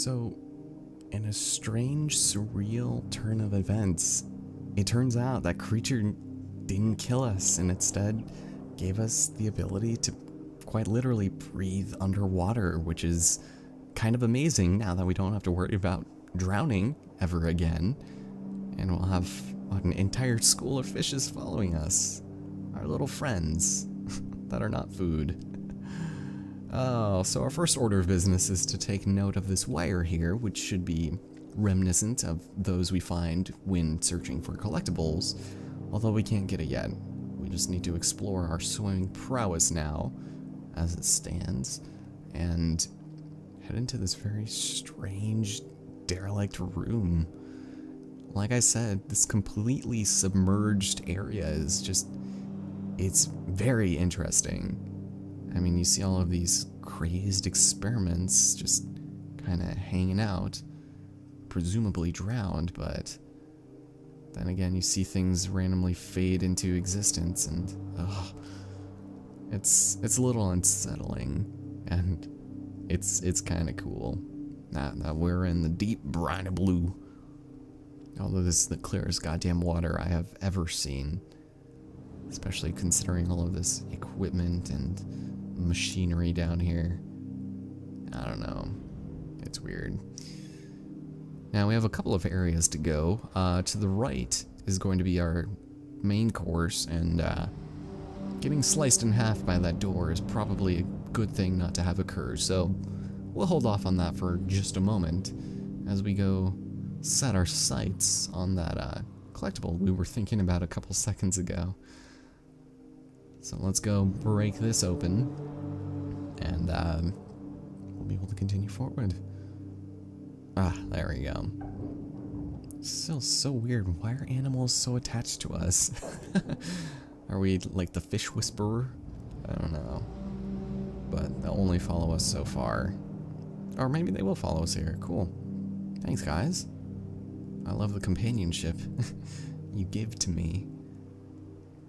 So, in a strange, surreal turn of events, it turns out that creature didn't kill us and instead gave us the ability to quite literally breathe underwater, which is kind of amazing now that we don't have to worry about drowning ever again. And we'll have an entire school of fishes following us. Our little friends that are not food. Oh, so our first order of business is to take note of this wire here, which should be reminiscent of those we find when searching for collectibles, although we can't get it yet. We just need to explore our swimming prowess now, as it stands, and head into this very strange, derelict room. Like I said, this completely submerged area is just, it's very interesting. I mean, you see all of these crazed experiments just kind of hanging out, presumably drowned, but then again, you see things randomly fade into existence, and it's a little unsettling, and it's kind of cool. That we're in the deep briny blue. Although this is the clearest goddamn water I have ever seen, especially considering all of this equipment and machinery down here. I don't know. It's weird. Now we have a couple of areas to go. To the right is going to be our main course, and getting sliced in half by that door is probably a good thing not to have occur, so we'll hold off on that for just a moment as we go set our sights on that collectible we were thinking about a couple seconds ago. So let's go break this open, and we'll be able to continue forward. There we go. Still so weird. Why are animals so attached to us? Are we like the fish whisperer? I don't know. But they'll only follow us so far. Or maybe they will follow us here. Cool. Thanks, guys. I love the companionship you give to me.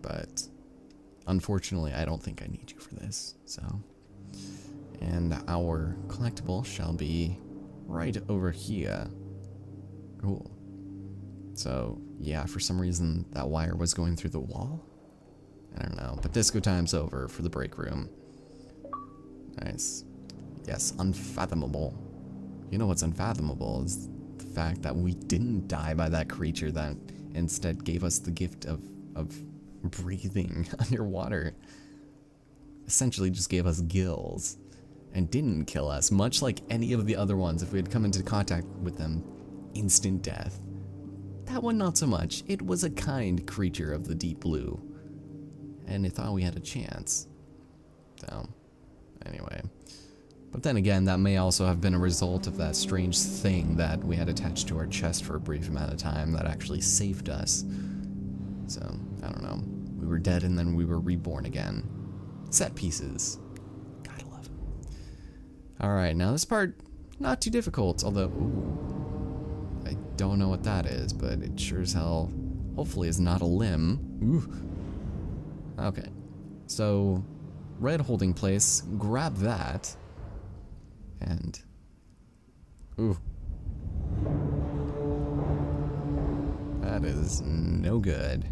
But unfortunately, I don't think I need you for this. So, and our collectible shall be right over here. Cool. So, yeah, for some reason that wire was going through the wall. I don't know, but disco time's over for the break room. Nice. Yes, unfathomable. You know what's unfathomable is the fact that we didn't die by that creature that instead gave us the gift of breathing underwater. Essentially just gave us gills and didn't kill us, much like any of the other ones. If we had come into contact with them, instant death. That one not so much. It was a kind creature of the deep blue, and it thought we had a chance. So, anyway. But then again, that may also have been a result of that strange thing that we had attached to our chest for a brief amount of time that actually saved us. So, I don't know. We were dead and then we were reborn again. Set pieces. Gotta love them. Alright, now this part, not too difficult, although, ooh, I don't know what that is, but it sure as hell, hopefully is not a limb. Ooh. Okay. So, red holding place, grab that, and, ooh. That is no good.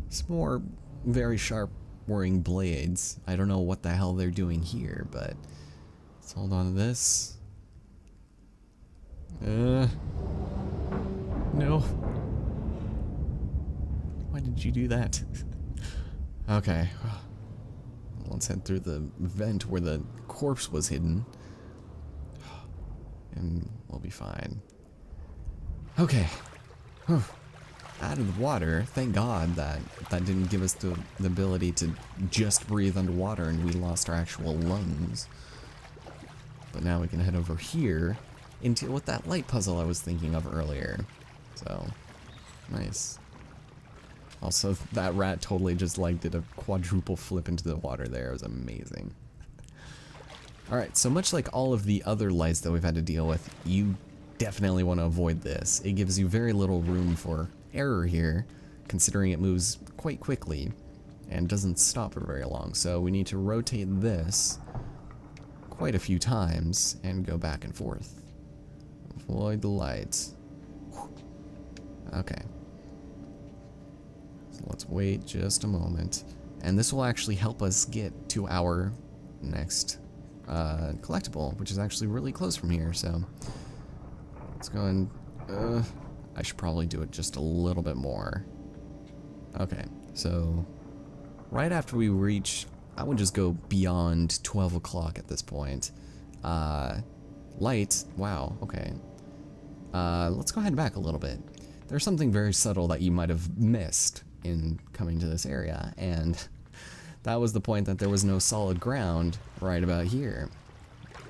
Some more very sharp whirring blades. I don't know what the hell they're doing here, but let's hold on to this. No. Why did you do that? Okay. Let's head through the vent where the corpse was hidden, and we'll be fine. Okay. Whew. Out of the water. Thank God that didn't give us the ability to just breathe underwater and we lost our actual lungs. But now we can head over here and deal with that light puzzle I was thinking of earlier. So, nice. Also, that rat totally just like did a quadruple flip into the water there. It was amazing. Alright, so much like all of the other lights that we've had to deal with, you definitely want to avoid this. It gives you very little room for error here, considering it moves quite quickly and doesn't stop for very long. So we need to rotate this quite a few times and go back and forth. Avoid the lights. Okay. So let's wait just a moment. And this will actually help us get to our next collectible, which is actually really close from here, so let's go and I should probably do it just a little bit more. Okay, so right after we reach, I would just go beyond 12 o'clock at this point. Light, wow, okay. Let's go ahead back a little bit. There's something very subtle that you might have missed in coming to this area, and that was the point that there was no solid ground right about here.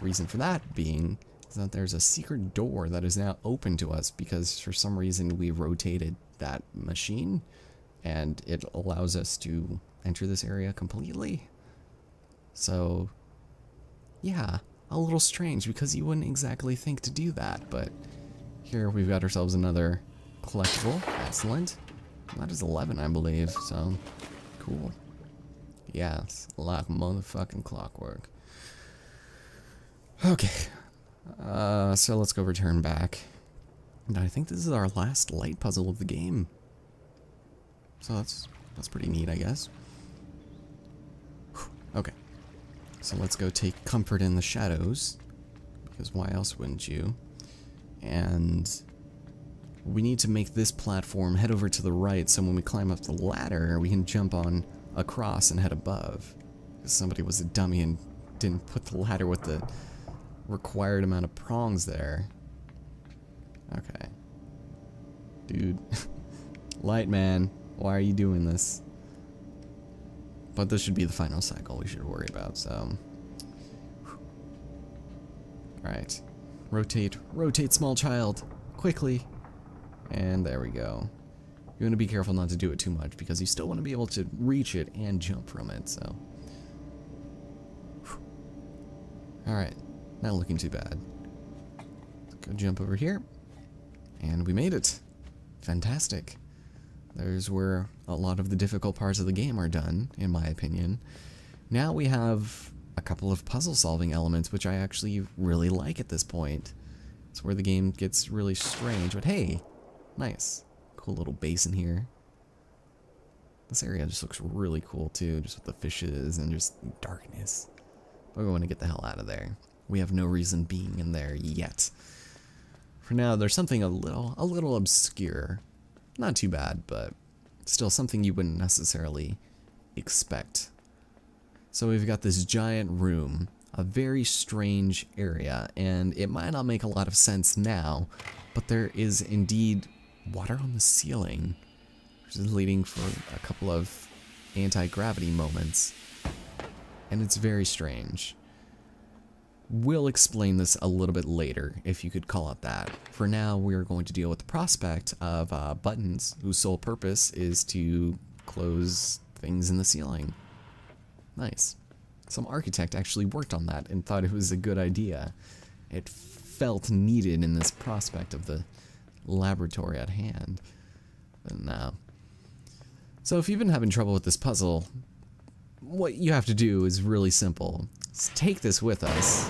Reason for that being is that there's a secret door that is now open to us because for some reason we rotated that machine, and it allows us to enter this area completely. So, yeah, a little strange because you wouldn't exactly think to do that, but here we've got ourselves another collectible. Excellent. That is 11, I believe, so cool. Yes, like motherfucking clockwork. Okay, so let's go return back. And I think this is our last light puzzle of the game. So that's pretty neat, I guess. Okay, so let's go take comfort in the shadows, because why else wouldn't you? And we need to make this platform head over to the right so when we climb up the ladder, we can jump on across and head above. Because somebody was a dummy and didn't put the ladder with the required amount of prongs there. Okay. Dude. Light man, why are you doing this? But this should be the final cycle we should worry about, so. Alright. Rotate, small child. Quickly. And there we go. You want to be careful not to do it too much because you still want to be able to reach it and jump from it, so. Alright, not looking too bad. Let's go jump over here. And we made it. Fantastic. There's where a lot of the difficult parts of the game are done, in my opinion. Now we have a couple of puzzle solving elements, which I actually really like at this point. It's where the game gets really strange, but hey, nice. Cool little basin here. This area just looks really cool too, just with the fishes and just darkness. But we want to get the hell out of there. We have no reason being in there yet. For now, there's something a little obscure. Not too bad, but still something you wouldn't necessarily expect. So we've got this giant room, a very strange area, and it might not make a lot of sense now, but there is indeed water on the ceiling, which is leading for a couple of anti-gravity moments, and it's very strange. We'll explain this a little bit later, if you could call it that. For now, we're going to deal with the prospect of buttons whose sole purpose is to close things in the ceiling. Nice. Some architect actually worked on that and thought it was a good idea. It felt needed in this prospect of the laboratory at hand. But no. So if you've been having trouble with this puzzle, what you have to do is really simple. Just take this with us,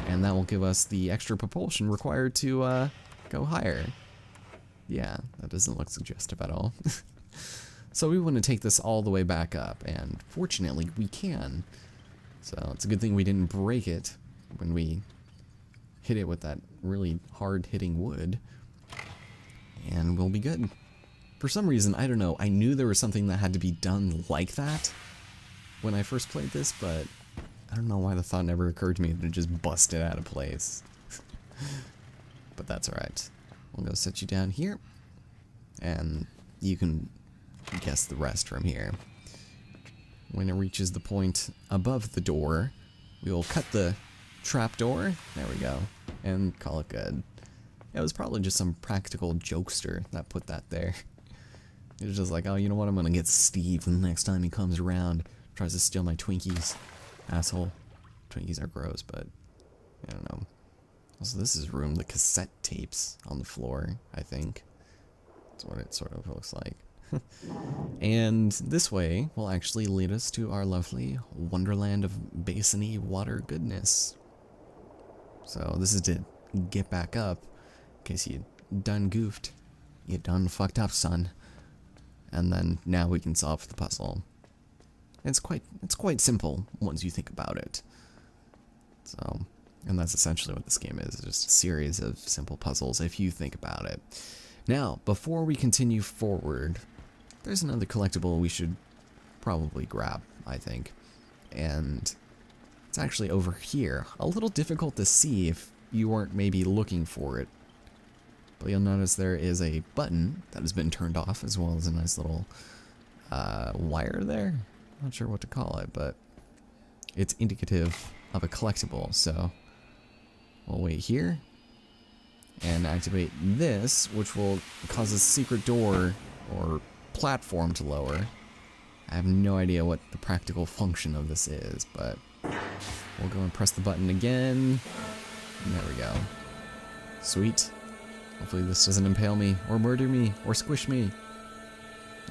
and that will give us the extra propulsion required to go higher. Yeah, that doesn't look suggestive at all. So we want to take this all the way back up, and fortunately we can. So it's a good thing we didn't break it when we hit it with that really hard hitting wood. And we'll be good. For some reason, I don't know, I knew there was something that had to be done like that when I first played this, but I don't know why the thought never occurred to me to just bust it out of place. But that's alright. We'll go set you down here, and you can guess the rest from here. When it reaches the point above the door, we will cut the trap door, there we go, and call it good. It was probably just some practical jokester that put that there. It was just like, oh, you know what, I'm gonna get Steve the next time he comes around, tries to steal my Twinkies. Asshole. Twinkies are gross, but I don't know. Also, this is room, the cassette tapes on the floor, I think. That's what it sort of looks like. And this way will actually lead us to our lovely wonderland of basiny water goodness. So this is to get back up case you done goofed. You done fucked up, son. And then now we can solve the puzzle. It's quite simple once you think about it. So, and that's essentially what this game is, just a series of simple puzzles if you think about it. Now, before we continue forward, there's another collectible we should probably grab, I think. And it's actually over here. A little difficult to see if you weren't maybe looking for it. But you'll notice there is a button that has been turned off, as well as a nice little wire there. Not sure what to call it, but it's indicative of a collectible. So we'll wait here and activate this, which will cause a secret door or platform to lower. I have no idea what the practical function of this is, but we'll go and press the button again. And there we go. Sweet. Hopefully this doesn't impale me, or murder me, or squish me.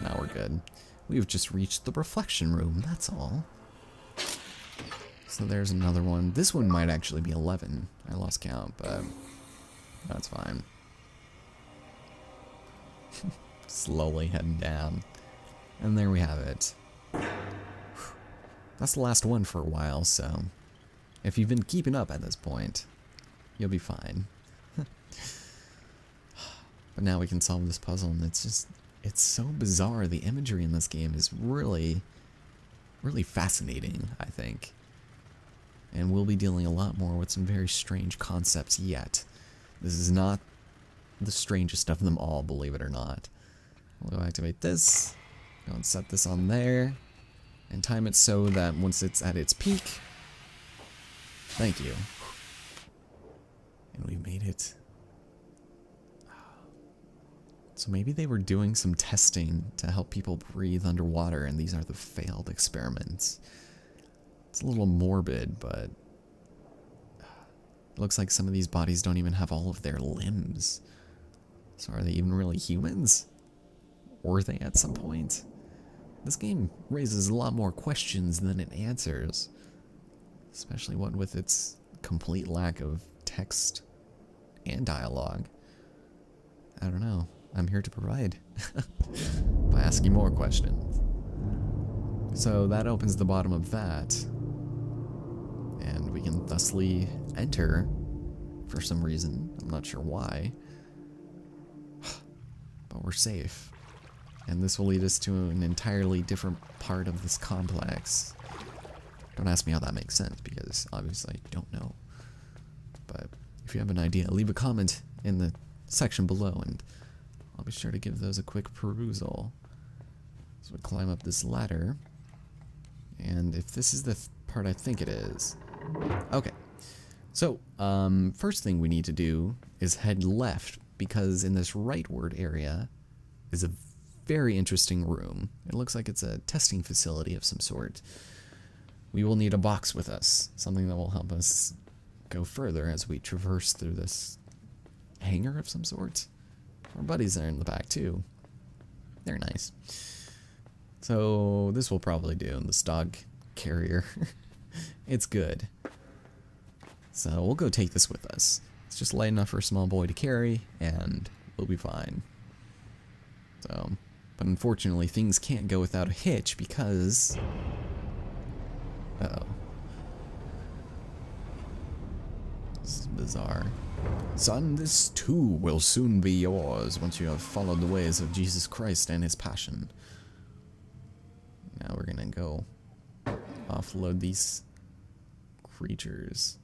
Now we're good. We've just reached the reflection room, that's all. So there's another one. This one might actually be 11. I lost count, but that's fine. Slowly heading down. And there we have it. That's the last one for a while, so if you've been keeping up at this point, you'll be fine. But now we can solve this puzzle, and it's so bizarre. The imagery in this game is really, really fascinating, I think. And we'll be dealing a lot more with some very strange concepts yet. This is not the strangest of them all, believe it or not. We'll go activate this, go and set this on there, and time it so that once it's at its peak, thank you. And we made it. So maybe they were doing some testing to help people breathe underwater, and these are the failed experiments. It's a little morbid, but it looks like some of these bodies don't even have all of their limbs. So are they even really humans? Were they at some point? This game raises a lot more questions than it answers, especially one with its complete lack of text and dialogue. I don't know. I'm here to provide by asking more questions. So that opens the bottom of that, and we can thusly enter for some reason. I'm not sure why, but we're safe. And this will lead us to an entirely different part of this complex. Don't ask me how that makes sense, because obviously I don't know. But if you have an idea, leave a comment in the section below, and I'll be sure to give those a quick perusal. So we climb up this ladder, and if this is the part I think it is. Okay, so first thing we need to do is head left, because in this rightward area is a very interesting room. It looks like it's a testing facility of some sort. We will need a box with us, something that will help us go further as we traverse through this hangar of some sort. Our buddies are in the back too. They're nice. So this will probably do. This dog carrier. It's good. So we'll go take this with us. It's just light enough for a small boy to carry, and we'll be fine. So, but unfortunately things can't go without a hitch, because uh-oh. This is bizarre. Son, this too will soon be yours once you have followed the ways of Jesus Christ and his passion. Now we're gonna go offload these creatures.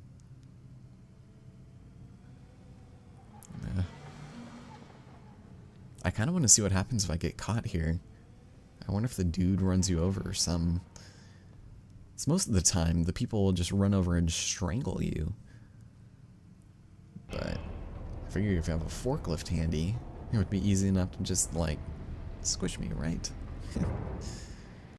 I kind of want to see what happens if I get caught here. I wonder if the dude runs you over or some. It's most of the time the people will just run over and strangle you. But I figure if you have a forklift handy, it would be easy enough to just, like, squish me, right?